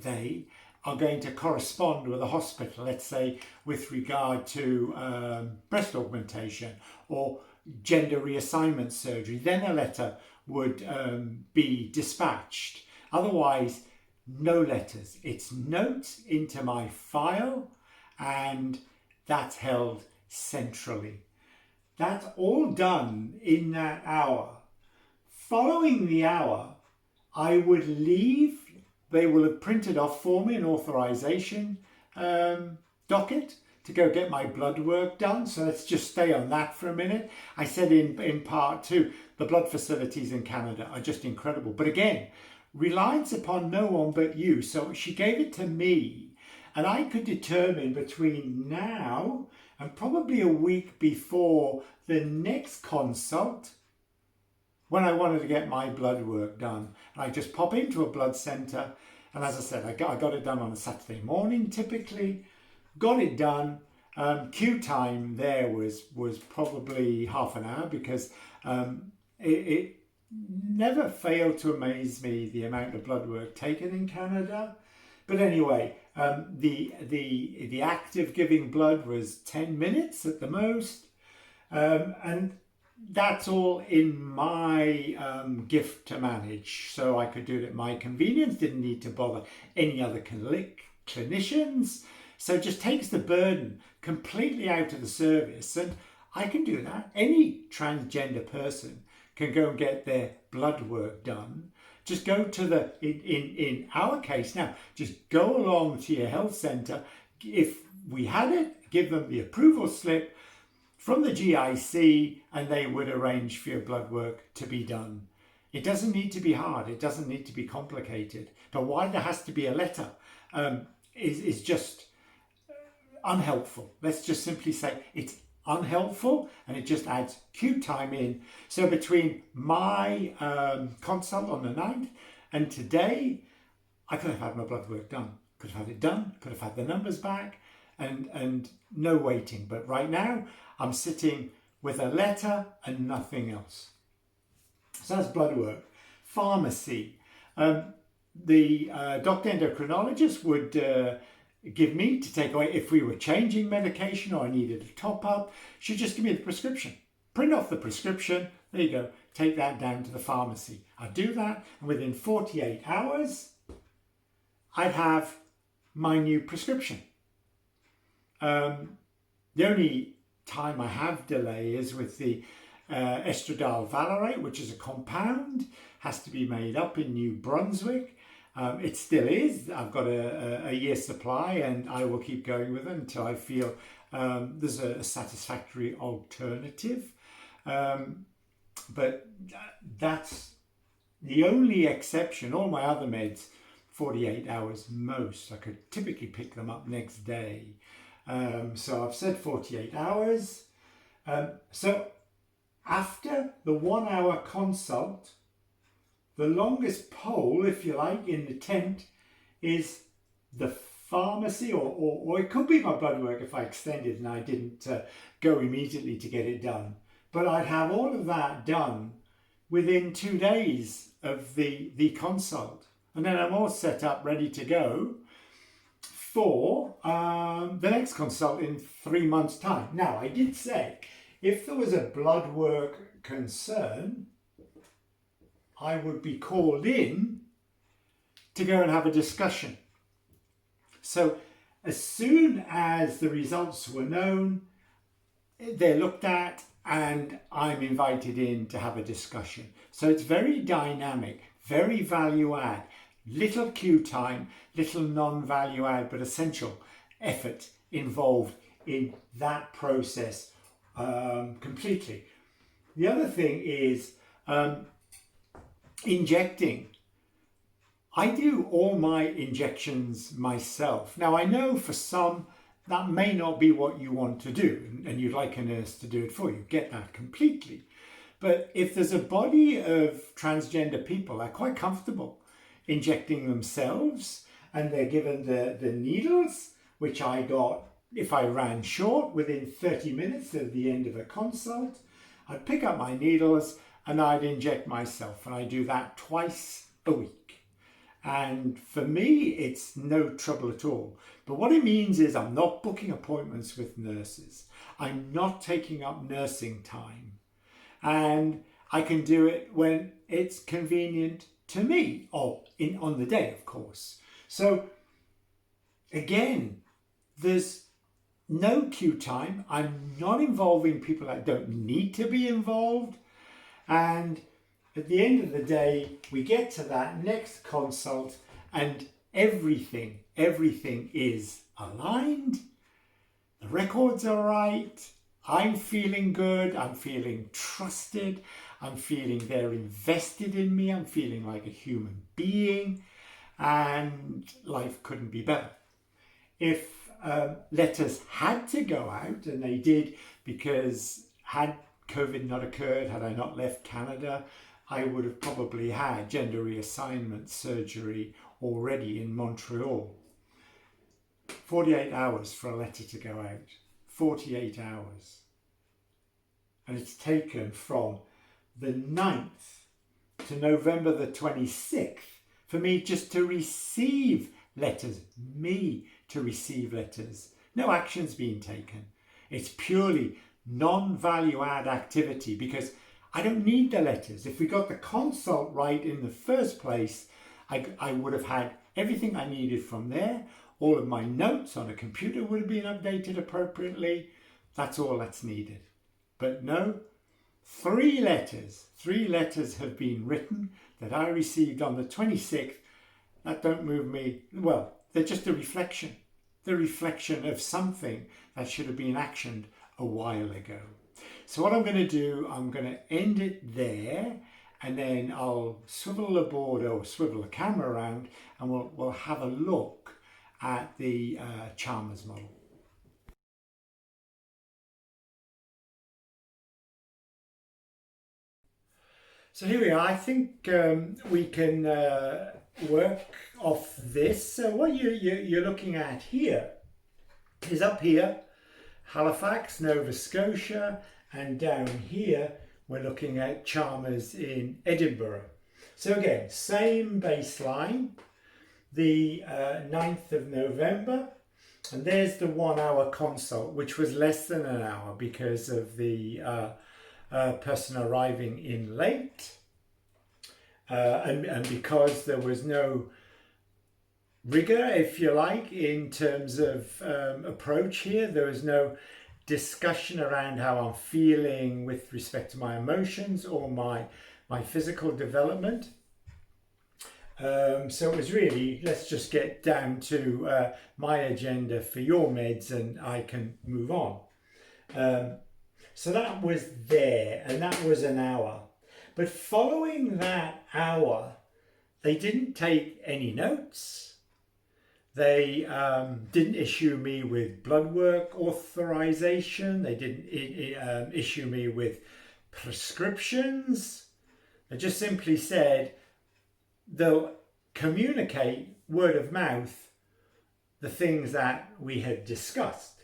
they are going to correspond with a hospital, let's say with regard to breast augmentation or gender reassignment surgery, then a letter would be dispatched. Otherwise, no letters. It's notes into my file, and that's held centrally. That's all done in that hour. Following the hour, I would leave. They will have printed off for me an authorization docket to go get my blood work done. So let's just stay on that for a minute. I said in part two, the blood facilities in Canada are just incredible. But again, reliance upon no one but you. So she gave it to me, and I could determine between now and probably a week before the next consult when I wanted to get my blood work done. And I just pop into a blood centre, and as I said, I got it done on a Saturday morning typically, got it done. Queue time there was probably half an hour, because it never failed to amaze me the amount of blood work taken in Canada. But anyway, the act of giving blood was 10 minutes at the most, and that's all in my gift to manage, so I could do it at my convenience, didn't need to bother any other clinicians, so it just takes the burden completely out of the service, and I can do that. Any transgender person can go and get their blood work done. Just go to the, in our case now, just go along to your health centre. If we had it, give them the approval slip from the GIC, and they would arrange for your blood work to be done. It doesn't need to be hard. It doesn't need to be complicated. But why there has to be a letter is just unhelpful. Let's just simply say it's unhelpful, and it just adds queue time in. So between my consult on the 9th and today, I could have had my blood work done, could have had it done, could have had the numbers back, and no waiting. But right now I'm sitting with a letter and nothing else. So that's blood work. Pharmacy. The doctor endocrinologist would give me to take away if we were changing medication or I needed a top up. She'd just give me the prescription. Print off the prescription. There you go. Take that down to the pharmacy. I'd do that, and within 48 hours, I'd have my new prescription. The only time I have delay is with the estradiol valerate, which is a compound, has to be made up in New Brunswick. It still is. I've got a year's supply, and I will keep going with it until I feel there's a satisfactory alternative. But that's the only exception. All my other meds, 48 hours most. I could typically pick them up next day. So I've said 48 hours. So after the 1 hour consult, the longest pole, if you like, in the tent is the pharmacy, or it could be my blood work if I extended and I didn't go immediately to get it done. But I'd have all of that done within 2 days of the consult. And then I'm all set up, ready to go for the next consult in 3 months' time. Now, I did say, if there was a blood work concern, I would be called in to go and have a discussion. So as soon as the results were known, they're looked at, and I'm invited in to have a discussion. So it's very dynamic, very value add, little queue time, little non-value add, but essential effort involved in that process completely. The other thing is injecting. I do all my injections myself. Now, I know for some that may not be what you want to do, and you'd like a nurse to do it for you. Get that completely. But if there's a body of transgender people that are quite comfortable injecting themselves, and they're given the needles, which I got, if I ran short, within 30 minutes of the end of a consult, I'd pick up my needles and I'd inject myself, and I do that twice a week. And for me, it's no trouble at all. But what it means is I'm not booking appointments with nurses. I'm not taking up nursing time. And I can do it when it's convenient to me, or on the day, of course. So again, there's no queue time. I'm not involving people that don't need to be involved. And at the end of the day, we get to that next consult and everything is aligned. The records are right. I'm feeling good. I'm feeling trusted. I'm feeling they're invested in me. I'm feeling like a human being, and life couldn't be better. If letters had to go out, and they did, because had COVID not occurred, had I not left Canada, I would have probably had gender reassignment surgery already in Montreal. 48 hours for a letter to go out. 48 hours. And it's taken from the 9th to November the 26th for me just to receive letters. Me to receive letters. No action's being taken. It's purely non-value add activity because I don't need the letters. If we got the consult right in the first place, I would have had everything I needed from there. All of my notes on a computer would have been updated appropriately. That's all that's needed. But no, 3 letters have been written that I received on the 26th that don't move me. Well, they're just a reflection. The reflection of something that should have been actioned a while ago. So what I'm going to do, I'm going to end it there, and then I'll swivel the board or swivel the camera around, and we'll have a look at the Chalmers model. So here we are. I think we can work off this. So what you're looking at here is up here, Halifax, Nova Scotia, and down here we're looking at Chalmers in Edinburgh. So again, same baseline, the 9th of November, and there's the 1 hour consult, which was less than an hour because of the person arriving in late, and because there was no rigor, if you like, in terms of approach here. There was no discussion around how I'm feeling with respect to my emotions or my physical development. So it was really, let's just get down to my agenda for your meds and I can move on. So that was there, and that was an hour. But following that hour, they didn't take any notes. They didn't issue me with blood work authorization. They didn't issue me with prescriptions. They just simply said they'll communicate word of mouth the things that we had discussed.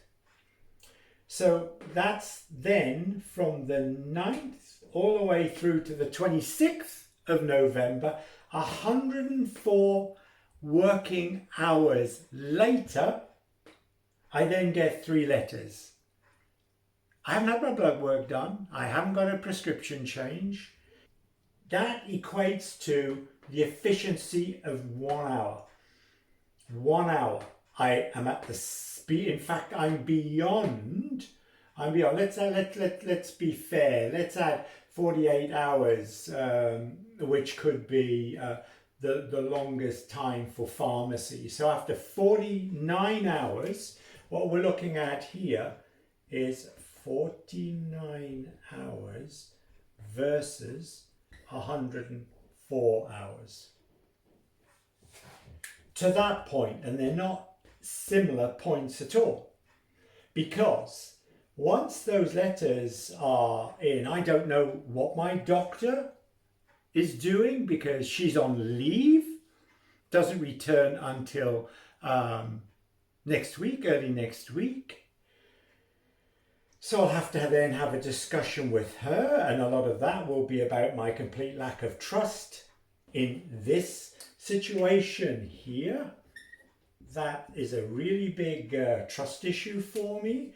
So that's then from the 9th all the way through to the 26th of November, 104 working hours later, I then get 3 letters. I haven't had my blood work done. I haven't got a prescription change. That equates to the efficiency of 1 hour. 1 hour. I am at the speed. In fact, I'm beyond. Let's be fair. Let's add 48 hours, which could be the longest time for pharmacy. So after 49 hours, what we're looking at here is 49 hours versus 104 hours. To that point, and they're not similar points at all, because once those letters are in, I don't know what my doctor is doing because she's on leave, doesn't return until next week, early next week. So I'll have to then have a discussion with her, and a lot of that will be about my complete lack of trust in this situation here. That is a really big trust issue for me.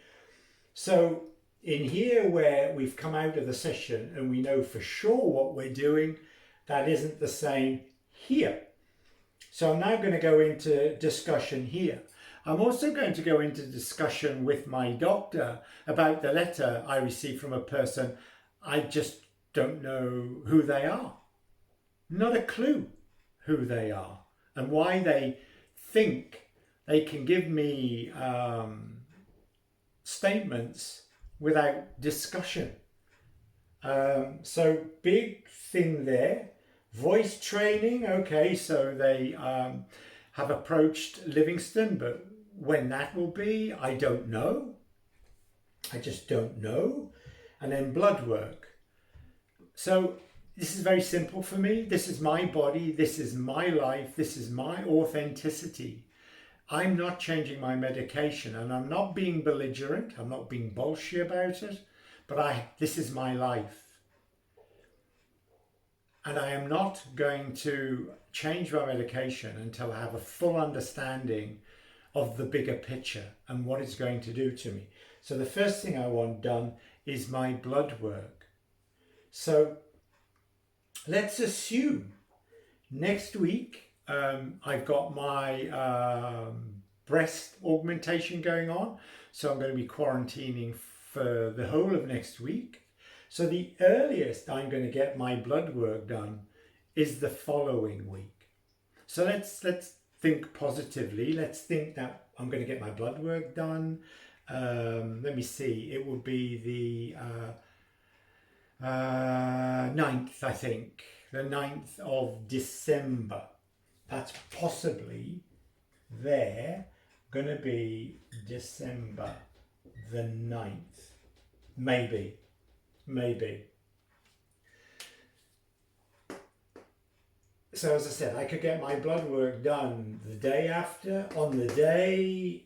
So in here where we've come out of the session and we know for sure what we're doing, that isn't the same here. So I'm now going to go into discussion here. I'm also going to go into discussion with my doctor about the letter I received from a person I just don't know who they are. Not a clue who they are and why they think they can give me statements without discussion. So big thing there. Voice training, okay, so they have approached Livingston, but when that will be, I don't know. I just don't know. And then blood work. So this is very simple for me. This is my body. This is my life. This is my authenticity. I'm not changing my medication, and I'm not being belligerent. I'm not being bullshit about it, but this is my life. And I am not going to change my medication until I have a full understanding of the bigger picture and what it's going to do to me. So the first thing I want done is my blood work. So let's assume next week I've got my breast augmentation going on. So I'm going to be quarantining for the whole of next week. So the earliest I'm going to get my blood work done is the following week. So let's think positively. Let's think that I'm going to get my blood work done. Let me see. It will be the 9th, I think. The 9th of December. That's possibly there. Going to be December the 9th. Maybe. So as I said, I could get my blood work done the day after, on the day,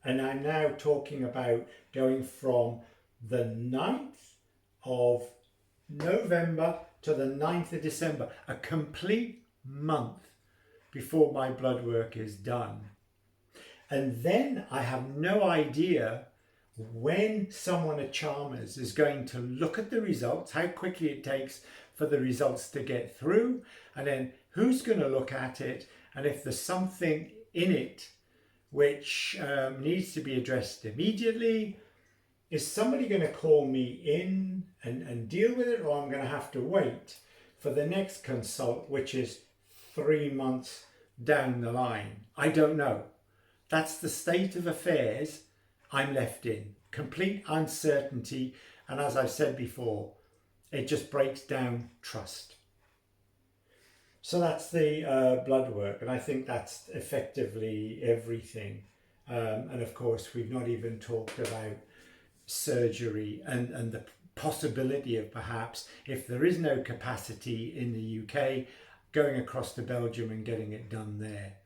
and I'm now talking about going from the 9th of November to the 9th of December, a complete month before my blood work is done. And then I have no idea when someone at Chalmers is going to look at the results, how quickly it takes for the results to get through, and then who's going to look at it, and if there's something in it which needs to be addressed immediately, is somebody going to call me in and deal with it, or I'm going to have to wait for the next consult, which is 3 months down the line? I don't know. That's the state of affairs I'm left in. Complete uncertainty, and as I've said before, it just breaks down trust. So that's the blood work, and I think that's effectively everything. And of course, we've not even talked about surgery and the possibility of perhaps, if there is no capacity in the UK, going across to Belgium and getting it done there.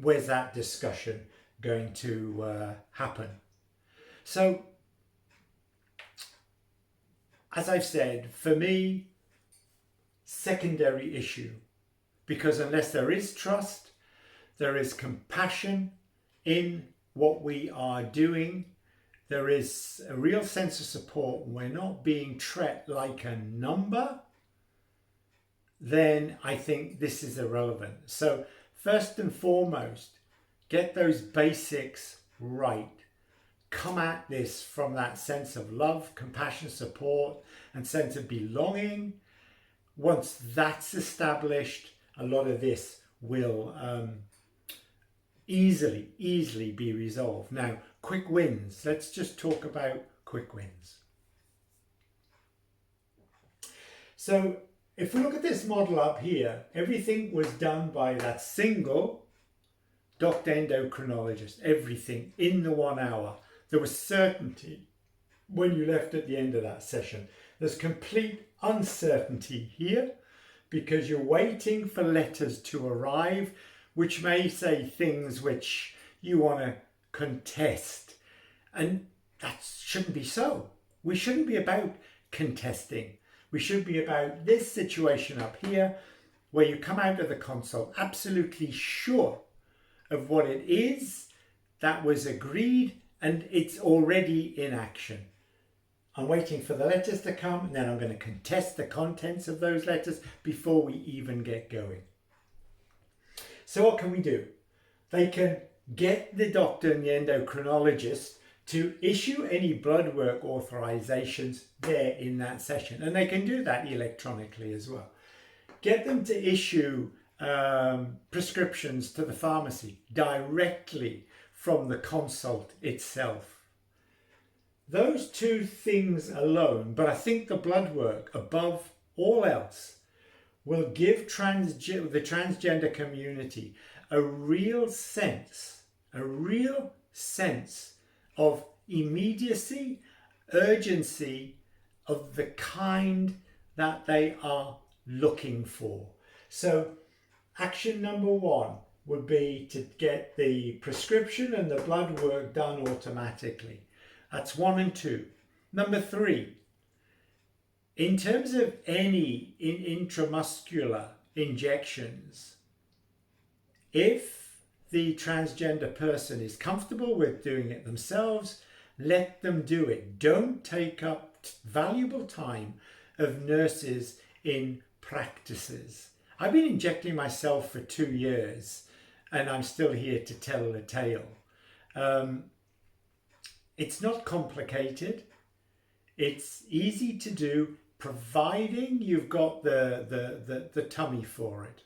Where's that discussion going to happen? So, as I've said, for me, secondary issue, because unless there is trust, there is compassion in what we are doing, there is a real sense of support, and we're not being treated like a number, then I think this is irrelevant. So first and foremost, get those basics right. Come at this from that sense of love, compassion, support, and sense of belonging. Once that's established, a lot of this will easily be resolved. Now, quick wins. Let's just talk about quick wins. So if we look at this model up here, everything was done by that single doctor endocrinologist, everything in the 1 hour. There was certainty when you left at the end of that session. There's complete uncertainty here because you're waiting for letters to arrive, which may say things which you want to contest. And that shouldn't be so. We shouldn't be about contesting. We should be about this situation up here, where you come out of the consult absolutely sure of what it is that was agreed, and it's already in action. I'm waiting for the letters to come, and then I'm going to contest the contents of those letters before we even get going. So what can we do? They can get the doctor and the endocrinologist to issue any blood work authorizations there in that session. And they can do that electronically as well. Get them to issue prescriptions to the pharmacy directly from the consult itself. Those two things alone, but I think the blood work above all else, will give the transgender community a real sense of immediacy, urgency of the kind that they are looking for. So action number one would be to get the prescription and the blood work done automatically. That's 1 and 2. Number 3, in terms of any intramuscular injections, if the transgender person is comfortable with doing it themselves, let them do it. Don't take up valuable time of nurses in practices. I've been injecting myself for 2 years and I'm still here to tell the tale. It's not complicated. It's easy to do, providing you've got the tummy for it.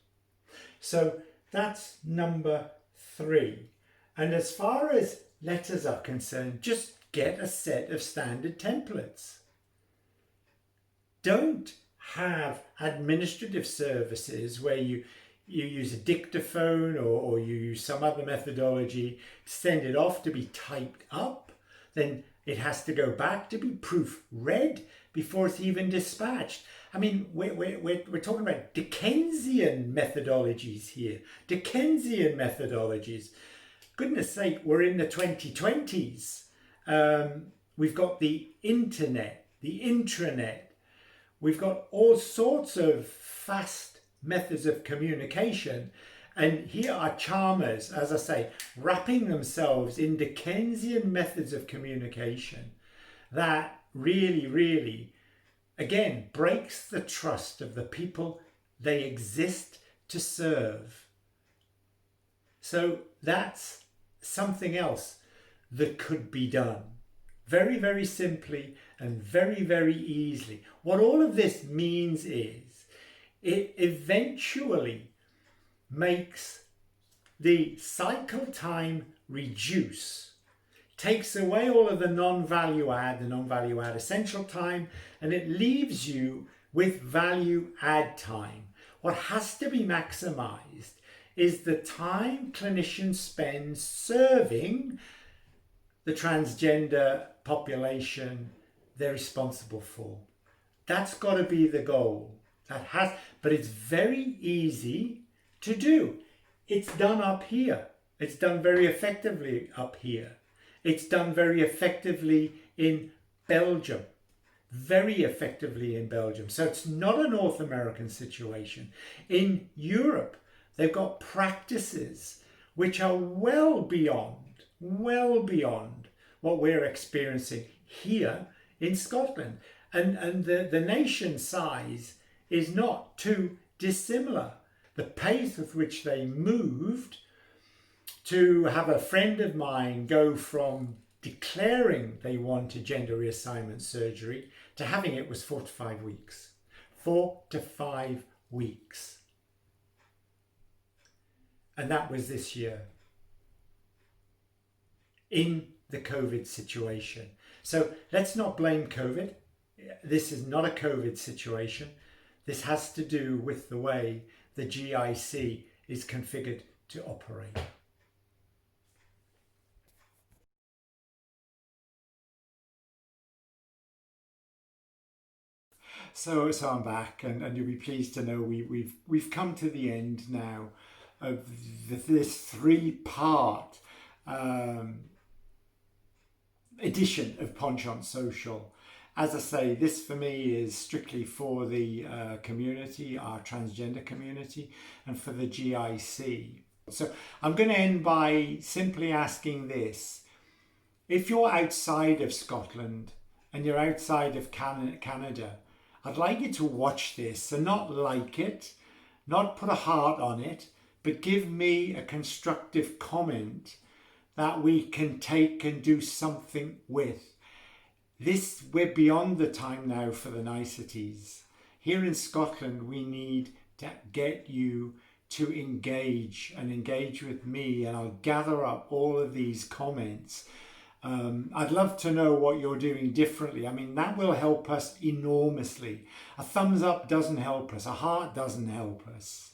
So that's number 3. And as far as letters are concerned, just get a set of standard templates. Don't have administrative services where you use a dictaphone or you use some other methodology, send it off to be typed up. Then it has to go back to be proofread before it's even dispatched. I mean, we're talking about Dickensian methodologies here. Dickensian methodologies. Goodness sake, we're in the 2020s. We've got the internet, the intranet. We've got all sorts of fast methods of communication. And here are Chalmers, as I say, wrapping themselves in Dickensian methods of communication that really, again, breaks the trust of the people they exist to serve. So that's something else that could be done very simply and very easily. What all of this means is it eventually makes the cycle time reduce, takes away all of the non-value add essential time, and it leaves you with value add time. What has to be maximized is the time clinicians spend serving the transgender population they're responsible for. That's got to be the goal. But it's very easy to do. It's done up here. It's done very effectively up here. It's done very effectively in Belgium. Very effectively in Belgium. So it's not a North American situation. In Europe, they've got practices which are well beyond what we're experiencing here in Scotland. And the nation size is not too dissimilar. The pace with which they moved to have a friend of mine go from declaring they wanted gender reassignment surgery to having it was 4 to 5 weeks. 4 to 5 weeks. And that was this year in the COVID situation. So let's not blame COVID. This is not a COVID situation. This has to do with the way the GIC is configured to operate. So I'm back, and you'll be pleased to know we've come to the end now of this 3-part edition of Penchant Social. As I say, this for me is strictly for the community, our transgender community, and for the GIC. So I'm going to end by simply asking this. If you're outside of Scotland and you're outside of Canada, I'd like you to watch this and not like it, not put a heart on it, but give me a constructive comment that we can take and do something with. We're beyond the time now for the niceties. Here in Scotland, we need to get you to engage with me, and I'll gather up all of these comments. I'd love to know what you're doing differently. I mean, that will help us enormously. A thumbs up doesn't help us. A heart doesn't help us.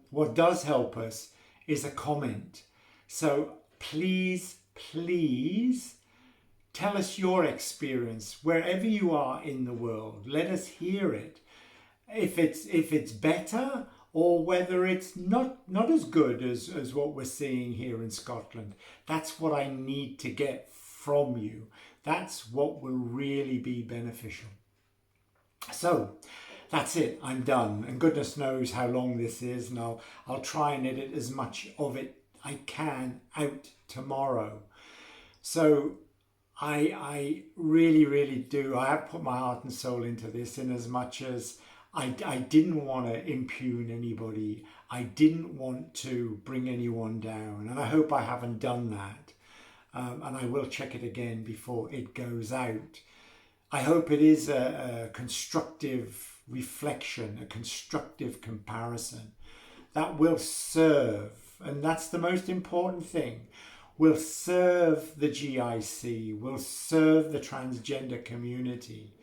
What does help us is a comment. So please, please tell us your experience wherever you are in the world. Let us hear it. If it's better, or whether it's not as good as what we're seeing here in Scotland. That's what I need to get from you. That's what will really be beneficial. So that's it, I'm done. And goodness knows how long this is, and I'll try and edit as much of it I can out tomorrow. So I really, really do. I have put my heart and soul into this, in as much as I didn't want to impugn anybody. I didn't want to bring anyone down, and I hope I haven't done that. And I will check it again before it goes out. I hope it is a constructive reflection, a constructive comparison that will serve, and that's the most important thing, will serve the GIC, will serve the transgender community,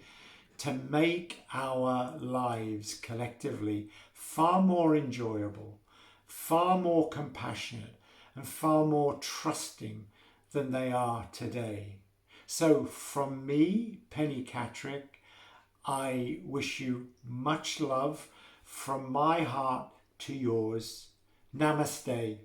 to make our lives collectively far more enjoyable, far more compassionate, and far more trusting than they are today. So from me, PennyXxxxxx, I wish you much love from my heart to yours. Namaste.